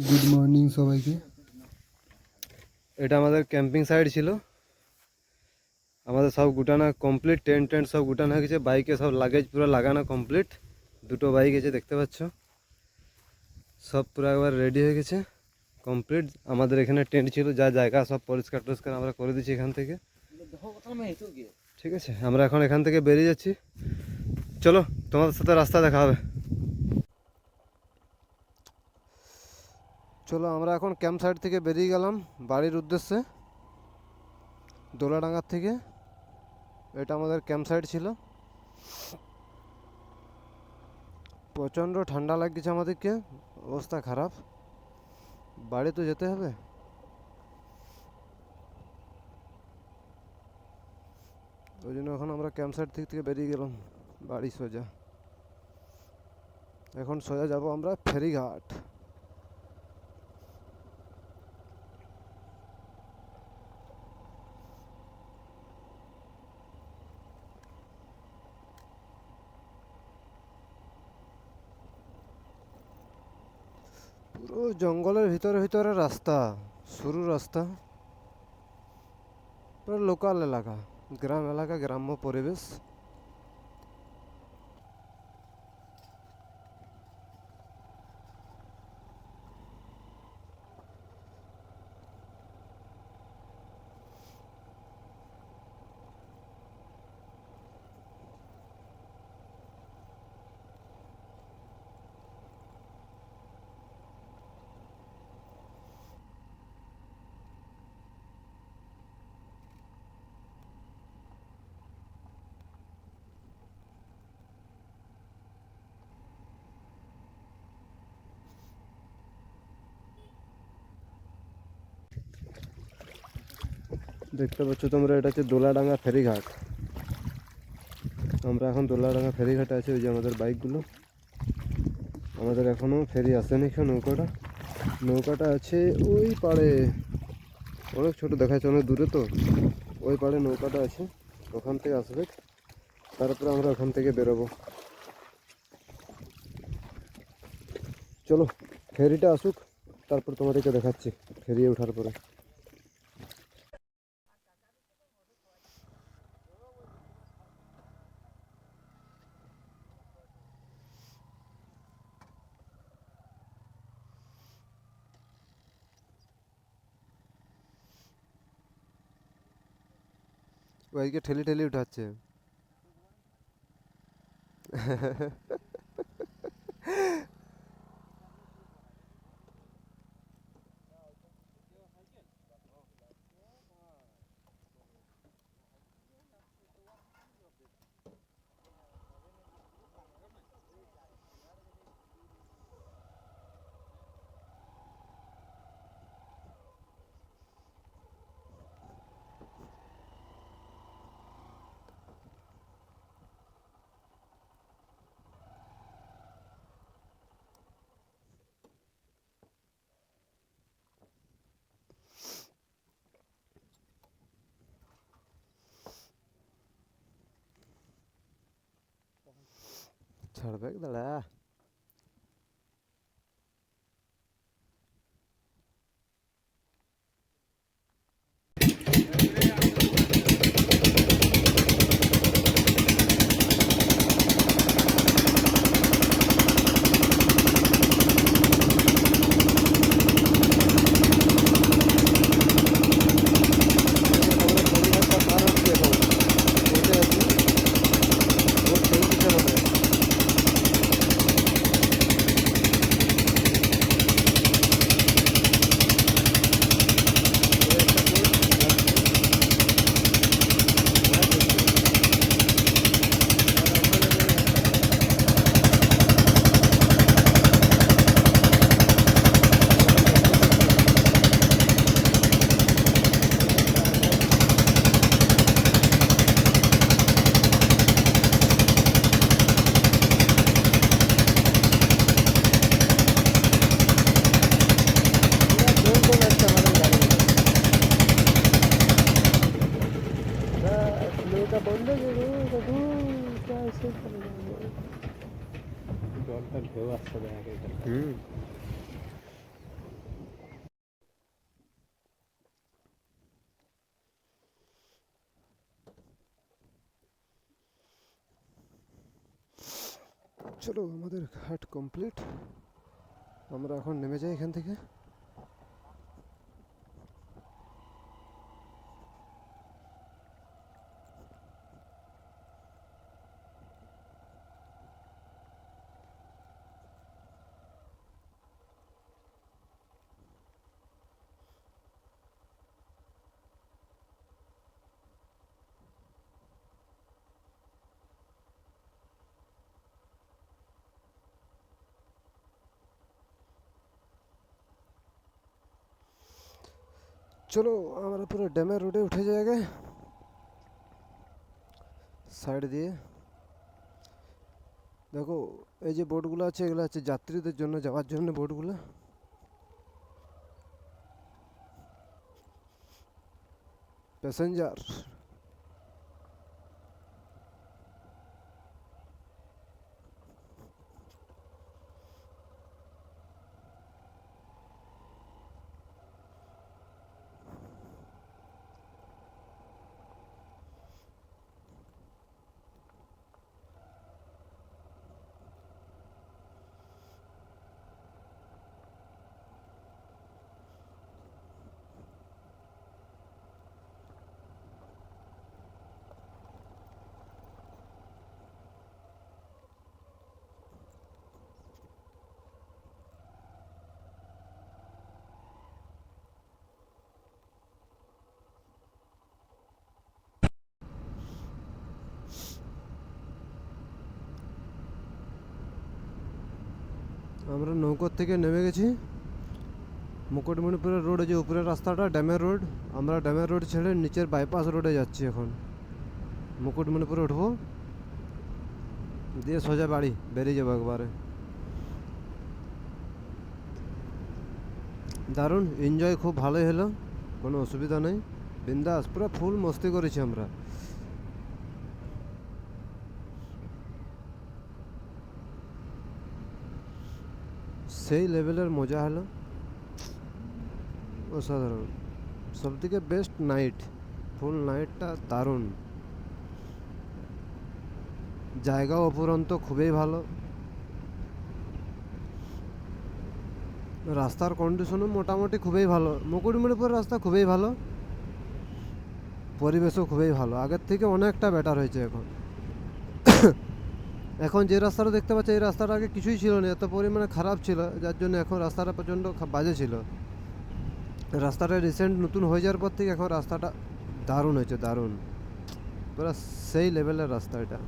Good morning সবাইকে। এটা আমাদের ক্যাম্পিং সাইট ছিল। আমাদের সব গুটানো কমপ্লিট, টেন্ট টেন্ট সব গুটানো হয়ে গেছে, বাইকে সব লাগেজ পুরো লাগানো কমপ্লিট। দুটো বাইক আছে দেখতে পাচ্ছ, সব পুরো একবার রেডি হয়ে গেছে কমপ্লিট। আমাদের এখানে টেন্ট ছিল, যা জায়গা সব পরিষ্কার টরিষ্কার আমরা করে দিচ্ছি এখান থেকে। ঠিক আছে, আমরা এখন এখান থেকে বেরিয়ে যাচ্ছি। চলো তোমাদের সাথে রাস্তা দেখা হবে। চলো আমরা এখন ক্যাম্প সাইট থেকে বেরিয়ে গেলাম বাড়ির উদ্দেশ্যে, দোলাডাঙ্গার থেকে। এটা আমাদের ক্যাম্প সাইট ছিল। প্রচণ্ড ঠান্ডা লাগছে আমাদেরকে, অবস্থা খারাপ। বাড়ি তো যেতে হবে। ওই জন্য এখন আমরা ক্যাম্প সাইট থেকে বেরিয়ে গেলাম বাড়ি সোজা। এখন সোজা যাব আমরা ফেরিঘাট। পুরো জঙ্গলের ভিতরে ভিতরে রাস্তা, সরু রাস্তা, পুরো লোকাল এলাকা, গ্রাম এলাকা, গ্রাম্য পরিবেশ। দেখতে পাচ্ছ তোমরা, এটা হচ্ছে দোলাডাঙ্গা ফেরিঘাট। আমরা এখন দোলাডাঙ্গা ফেরিঘাটে আছি। ওই যে আমাদের বাইকগুলো। আমাদের এখনও ফেরি আসেনি। নৌকাটা আছে ওই পাড়ে, অনেক ছোট দেখাচ্ছে, অনেক দূরে তো। ওই পাড়ে নৌকাটা আছে, ওখান থেকে আসবে, তারপরে আমরা ওখান থেকে বেরোবো। চলো ফেরিটা আসুক, তারপর তোমাদেরকে দেখাচ্ছি ফেরিয়ে ওঠার পরে। ওইদিকে ঠেলি ঠেলি উঠাচ্ছে। ছাড়বে দাঁড়া। চলো আমাদের ঘাট কমপ্লিট, আমরা এখন নেমে যাই এখান থেকে। চলো আমরা পুরো ড্যামের রোডে উঠে যাই আগে, সাইড দিয়ে। দেখো এই যে বোটগুলো আছে এগুলো হচ্ছে যাত্রীদের জন্য, যাওয়ার জন্য বোটগুলো। প্যাসেঞ্জার। আমরা নৌকোর থেকে নেমে গেছি। মুকুটমণিপুরের রোড, যে উপরের রাস্তাটা ড্যামের রোড, আমরা ড্যামের রোড ছেড়ে নিচের বাইপাস রোডে যাচ্ছি এখন। মুকুটমণিপুরে উঠবো, দিয়ে সোজা বাড়ি বেরিয়ে যাবো একবারে। দারুণ এনজয়, খুব ভালোই হলো, কোনো অসুবিধা নেই, বিন্দাস পুরো ফুল মস্তি করেছি আমরা। সেই লেভেলের মজা হলো, অসাধারণ। সবথেকে বেস্ট নাইট, ফুল নাইটটা দারুণ। জায়গাও অপুরন্ত খুবই ভালো, রাস্তার কন্ডিশনও মোটামুটি খুবই ভালো। মুকুটমণিপুরের রাস্তা খুবই ভালো, পরিবেশও খুবই ভালো, আগের থেকে অনেকটা বেটার হয়েছে এখন। এখন যে রাস্তাটা দেখতে পাচ্ছি এই রাস্তাটা আগে কিছুই ছিল না, এত পরিমাণে খারাপ ছিল, যার জন্য এখন রাস্তাটা প্রচণ্ড বাজে ছিল। রাস্তাটা রিসেন্ট নতুন হয়ে যাওয়ার পর থেকে এখন রাস্তাটা দারুণ হয়েছে, দারুণ, পুরো সেই লেভেলের রাস্তা এটা।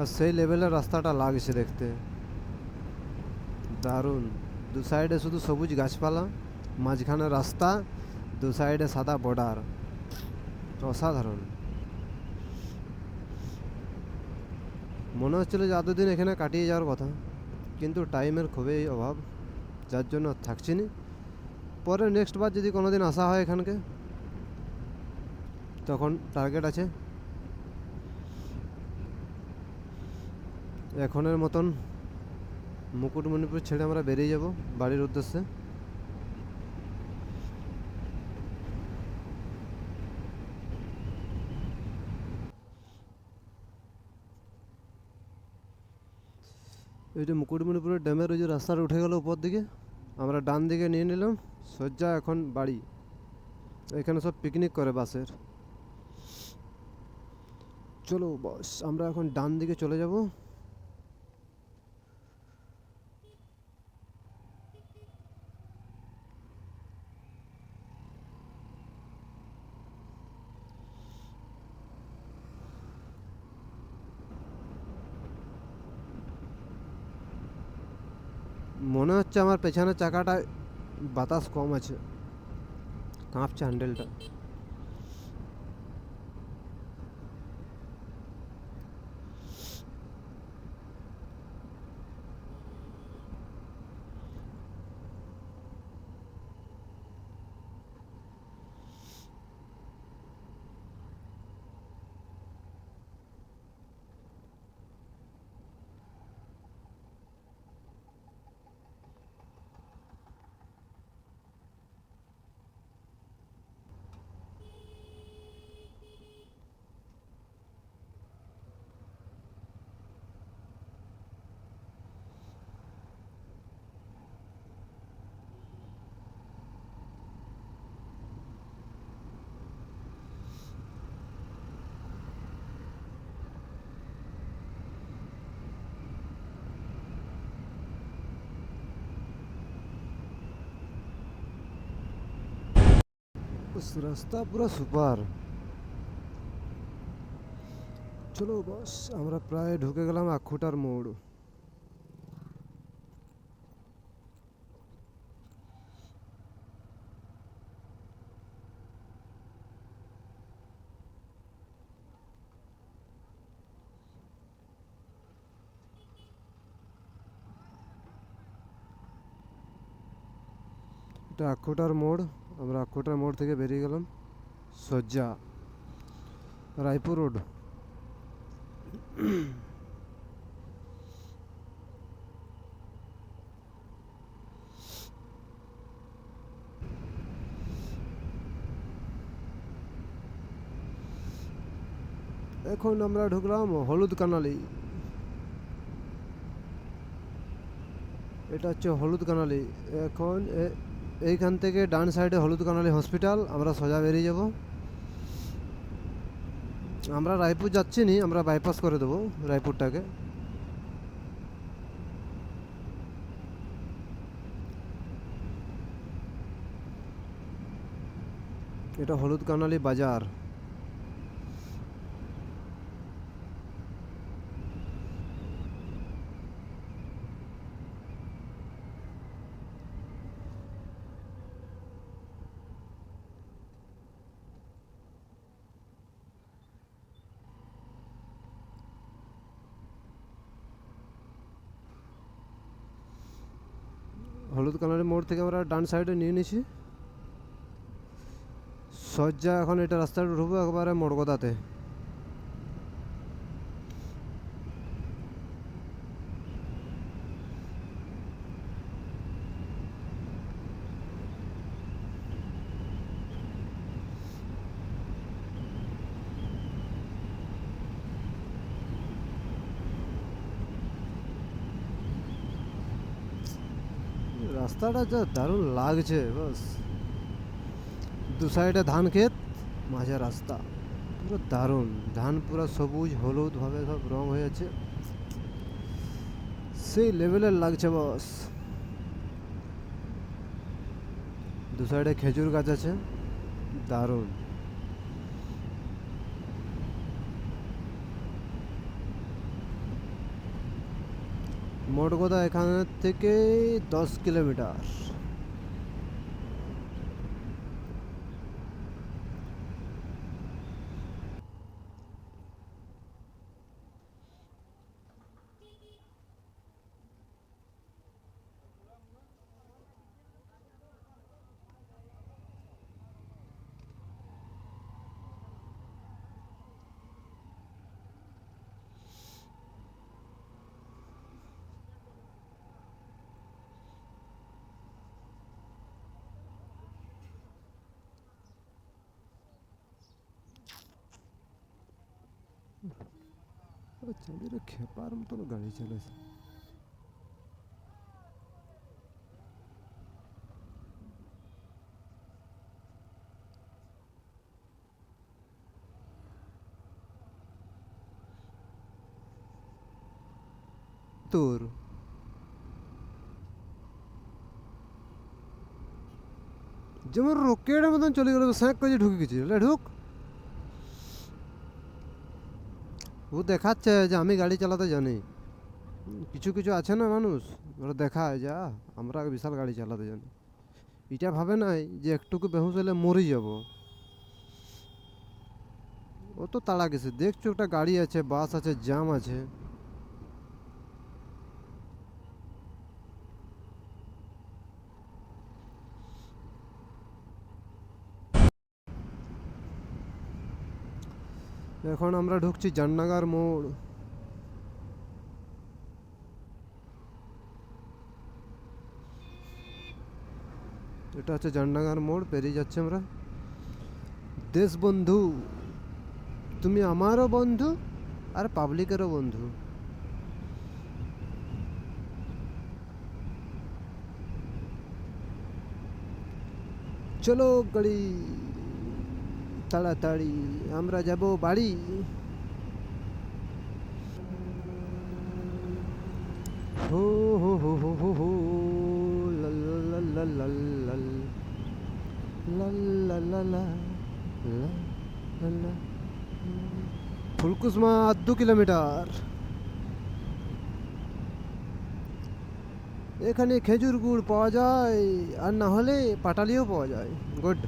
আর সেই লেভেলের রাস্তাটা লাগছে দেখতে, দারুণ। দু সাইডে শুধু সবুজ গাছপালা, মাঝখানে রাস্তা, দু সাইডে সাদা বর্ডার, অসাধারণ। মনে হচ্ছিল যে এতদিন এখানে কাটিয়ে যাওয়ার কথা, কিন্তু টাইমের খুবই অভাব, যার জন্য থাকছি নি। পরে নেক্সট বার যদি কোনো দিন আসা হয় এখানকে, তখন টার্গেট আছে। এখনের মতন মুকুটমণিপুর ছেড়ে আমরা বেরিয়ে যাব বাড়ির উদ্দেশ্যে। এই যে মুকুটমণিপুরের ড্যামের ওই যে রাস্তাটা উঠে গেল উপর দিকে, আমরা ডান দিকে নিয়ে নিলাম সোজা এখন বাড়ি। এখানে সব পিকনিক করে বাসের। চলো বস, আমরা এখন ডান দিকে চলে যাব। মনে হচ্ছে আমার পেছনের চাকাটা বাতাস কম আছে, কাঁপছে হ্যান্ডেলটা। রাস্তা পুরো সুপার। চলো বস, আমরা প্রায় ঢুকে গেলাম আখুটার মোড়। এটা আখুটার মোড়। আমরা আখুটার মোড় থেকে বেরিয়ে গেলাম সজ্জা, রায়পুর রোড। এখন আমরা ঢুকলাম হলুদ কানালি। এটা হচ্ছে হলুদ কানালি। এখন এইখান থেকে ডান সাইডে হলুদ কানালি হসপিটাল, আমরা সোজা বেরিয়ে যাব। আমরা রায়পুর যাচ্ছি নি, আমরা বাইপাস করে দেবো রায়পুরটাকে। এটা হলুদ কানালি বাজার। হলুদ কালারের মোড় থেকে আমরা ডান সাইডে নিয়ে নিছি সজ্জা। এখন এটা রাস্তাটা ঢুকবো একবারে মোড়গদাতে। রাস্তাটা যা দারুণ লাগছে বাস। দু সাইডে ধান ক্ষেত, মাঝে রাস্তা, পুরো দারুণ। ধান পুরো সবুজ হলুদ ভাবে সব রং হয়ে আছে, সেই লেভেলের লাগছে বস। দু সাইডে খেজুর গাছ আছে, দারুণ। মোট কথা এখান থেকে 10 কিলোমিটার। চাঁদিরে খেপার মতন গাড়ি চলেছে। তোর যেমন রকেটের মতন চলে গেল, স্যাঁক করে ঢুকে গেছি। ঢুক। ও দেখাচ্ছে যে আমি গাড়ি চালাতে জানি। কিছু কিছু আছে না মানুষ, ওরা দেখায় যা আমরা বিশাল গাড়ি চালাতে জানি। এটা ভাবে নাই যে একটুকু বেহুশ হলে মরে যাব। ও তো তাড়া গেছে, দেখছো একটা গাড়ি আছে, বাস আছে, জ্যাম আছে। এখন আমরা ঢুকছি জাননাগার মোড়। এটা হচ্ছে জাননাগার মোড়, পেরিয়ে যাচ্ছে আমরা। দেশবন্ধু, তুমি আমারও বন্ধু আর পাবলিকেরও বন্ধু। চলো গাড়ি তাড়াতাড়ি, আমরা যাব বাড়ি। হো হো হো হো হো হো, লাল লাল লাল লাল লাল। লা লা লা লা লা লা লা। ফুলকুসমা 2 কিলোমিটার। এখানে খেজুর গুড় পাওয়া যায়, আর না হলে পাটালিও পাওয়া যায়। গুড।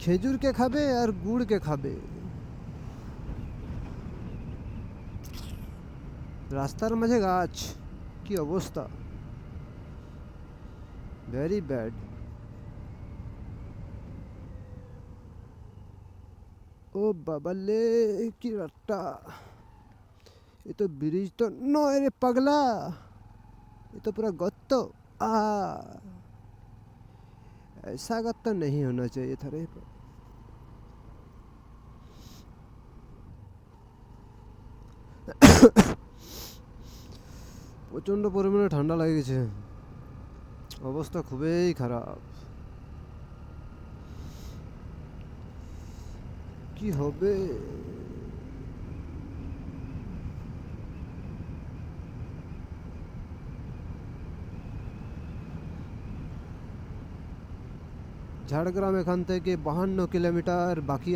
খেজুর কে খাবে আর গুড় কে খাবে? রাস্তার মাঝে গাছ, কি অবস্থা, ভেরি ব্যাড। ও বাবালে, কি রাস্তা! ये तो ब्रिज तो नय रे पगला, ये तो पूरा गत्त। आ ऐसा गत्त नहीं होना चाहिए था रे। প্রচণ্ড পরিমাণে ঠান্ডা লাগে গেছে, অবস্থা খুবই খারাপ। কি হবে? ঝাড়গ্রাম এখান থেকে 52 কিলোমিটার বাকি।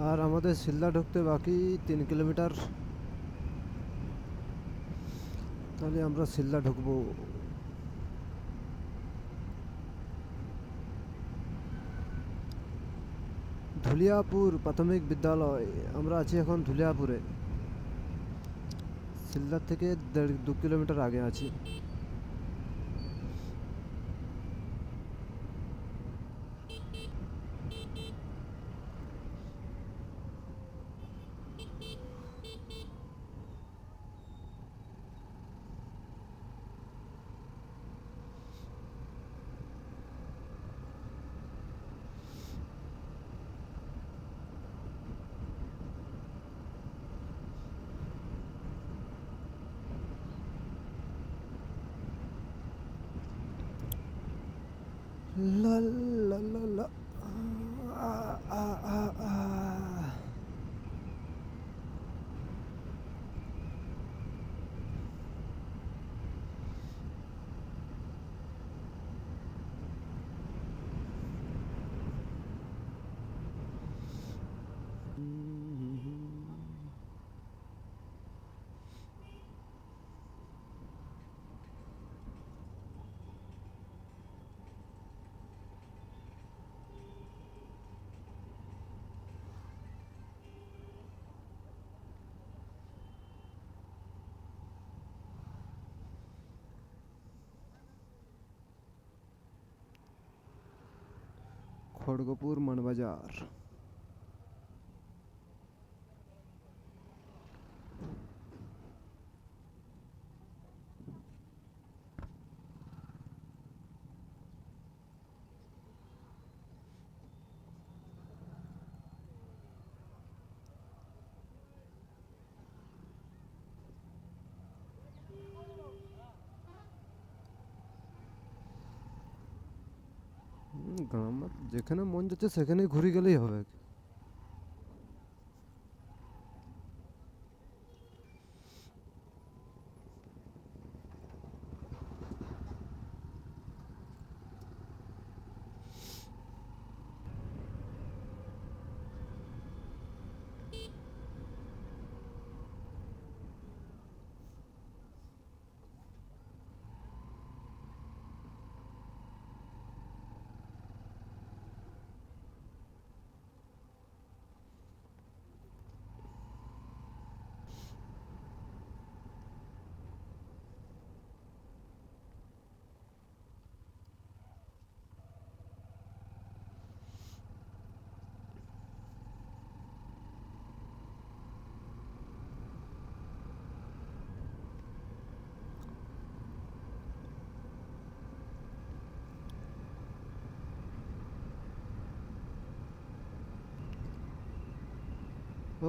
আর আমাদের শিলদা ঢুকতে বাকি 3 কিলোমিটার। তাহলে আমরা শিলদা ঢুকবো। ধুলিয়াপুর প্রাথমিক বিদ্যালয়, আমরা আছি এখন ধুলিয়াপুরে। শিলদার থেকে 2 কিলোমিটার আগে আছি। লা লা লা লা। আ, আ, আ, আ। খড়গপুর মানবাজার। গ্রাম যেখানে মন যাচ্ছে সেখানে ঘুরে গেলেই হবে।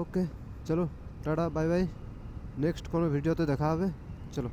ওকে, চলো টাটা, বাই বাই। নেক্সট কোনো ভিডিওতে দেখা হবে। চলো।